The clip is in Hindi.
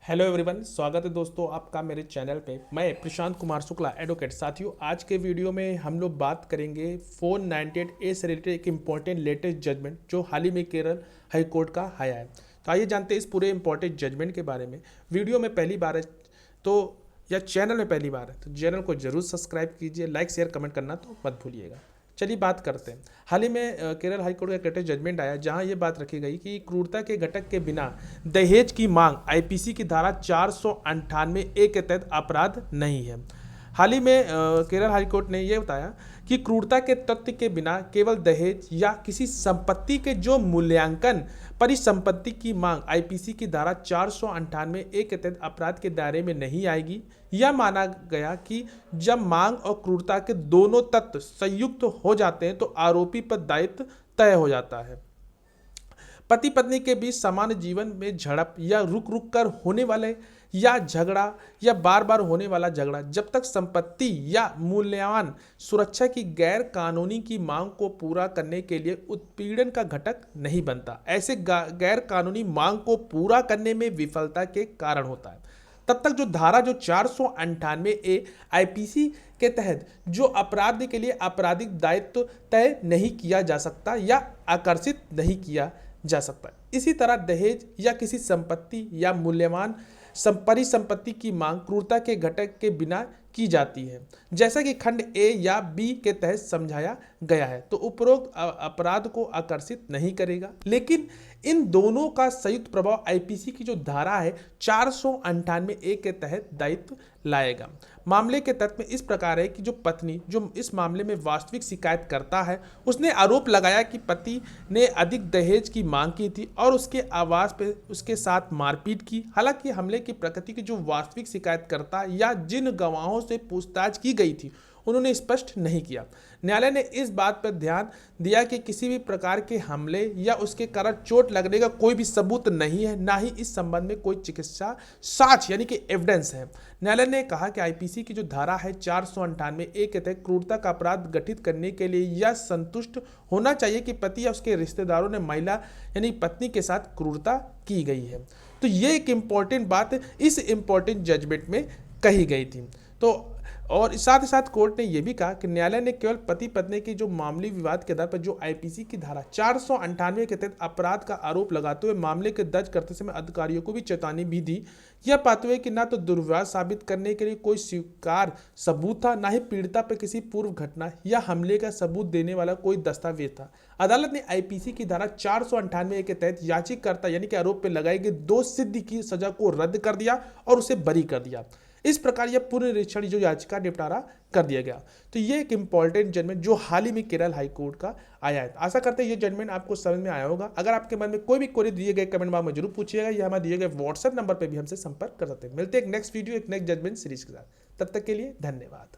हेलो एवरीवन, स्वागत है दोस्तों आपका मेरे चैनल पे। मैं प्रशांत कुमार शुक्ला एडवोकेट। साथियों, आज के वीडियो में हम लोग बात करेंगे 498A से रिलेटेड एक इम्पॉर्टेंट लेटेस्ट जजमेंट जो हाल ही में केरल हाई कोर्ट का आया है। तो आइए जानते हैं इस पूरे इंपॉर्टेंट जजमेंट के बारे में। वीडियो में पहली बार है तो या चैनल में पहली बार है तो चैनल को जरूर सब्सक्राइब कीजिए, लाइक शेयर कमेंट करना तो मत भूलिएगा। चलिए बात करते हैं। हाल ही में केरल हाईकोर्ट का लेटेस्ट जजमेंट आया जहां ये बात रखी गई कि क्रूरता के घटक के बिना दहेज की मांग आईपीसी की धारा 498A के तहत अपराध नहीं है। हाल ही में केरल हाईकोर्ट ने यह बताया कि क्रूरता के तथ्य के बिना केवल दहेज या किसी संपत्ति के जो मूल्यांकन परिसंपत्ति की मांग आईपीसी की धारा 498A के तहत अपराध के दायरे में नहीं आएगी। यह माना गया कि जब मांग और क्रूरता के दोनों तत्व संयुक्त हो जाते हैं तो आरोपी पर दायित्व तय हो जाता है। पति पत्नी के बीच सामान्य जीवन में झड़प या रुक रुक कर होने वाले या झगड़ा या बार बार होने वाला झगड़ा जब तक संपत्ति या मूल्यवान सुरक्षा की गैर कानूनी की मांग को पूरा करने के लिए उत्पीड़न का घटक नहीं बनता, ऐसे गैर कानूनी मांग को पूरा करने में विफलता के कारण होता है। तब तक जो धारा जो 498A आईपीसी के तहत जो अपराध के लिए आपराधिक दायित्व तय नहीं किया जा सकता या आकर्षित नहीं किया जा सकता। इसी तरह दहेज या किसी संपत्ति या मूल्यवान परिसंपत्ति की मांग क्रूरता के घटक के बिना की जाती है, जैसा कि खंड ए या बी के तहत समझाया गया है, तो उपरोक्त अपराध को आकर्षित नहीं करेगा। लेकिन इन दोनों का संयुक्त प्रभाव आईपीसी की जो धारा है 498A के तहत दायित्व लाएगा। मामले के तथ्य में इस प्रकार है कि जो पत्नी जो इस मामले में वास्तविक शिकायत करता है, उसने आरोप लगाया कि पति ने अधिक दहेज की मांग की थी और उसके आवास पे उसके साथ मारपीट की। हालांकि हमले की प्रकृति की जो वास्तविक शिकायत करता या जिन गवाहों से पूछताछ की गई थी उन्होंने स्पष्ट नहीं किया। न्यायालय ने इस बात पर ध्यान दिया कि किसी भी प्रकार के हमले या उसके कारण चोट लगने का कोई भी सबूत नहीं है, ना ही इस संबंध में कोई चिकित्सा साक्ष्य यानी कि एविडेंस है। न्यायालय ने कहा कि आईपीसी की जो धारा है 498A के तहत क्रूरता का अपराध गठित करने के लिए यह संतुष्ट होना चाहिए कि पति या उसके रिश्तेदारों ने महिला यानी पत्नी के साथ क्रूरता की गई है। तो ये एक इम्पॉर्टेंट बात इस इम्पॉर्टेंट जजमेंट में कही गई थी। तो और साथ ही साथ कोर्ट ने यह भी कहा कि न्यायालय ने केवल पति पत्नी के जो मामूली विवाद के आधार पर जो आईपीसी की धारा 498 के तहत अपराध का आरोप लगाते हुए मामले के दर्ज करते समय अधिकारियों को भी चेतावनी भी दी, यह पाते हुए कि ना तो दुर्व्यवहार साबित करने के लिए कोई स्वीकार सबूत था, ना ही पीड़िता पर किसी पूर्व घटना या हमले का सबूत देने वाला कोई दस्तावेज था। अदालत ने आईपीसी की धारा 498 के तहत याचिकाकर्ता यानी कि आरोप पर लगाई गई दोष सिद्धि की सजा को रद्द कर दिया और उसे बरी कर दिया। इस प्रकार यह पुनरीक्षण जो याचिका निपटारा कर दिया गया। तो ये एक इंपॉर्टेंट जजमेंट जो हाल ही में केरल हाई कोर्ट का आया है। आशा करते हैं ये जजमेंट आपको समझ में आया होगा। अगर आपके मन में कोई भी क्वेरी दिए गए कमेंट बॉक्स में जरूर पूछिएगा, या हमारे दिए गए व्हाट्सएप नंबर पर भी हमसे संपर्क कर सकते हैं। मिलते हैं एक नेक्स्ट वीडियो एक नेक्स्ट जजमेंट सीरीज के साथ। तब तक के लिए धन्यवाद।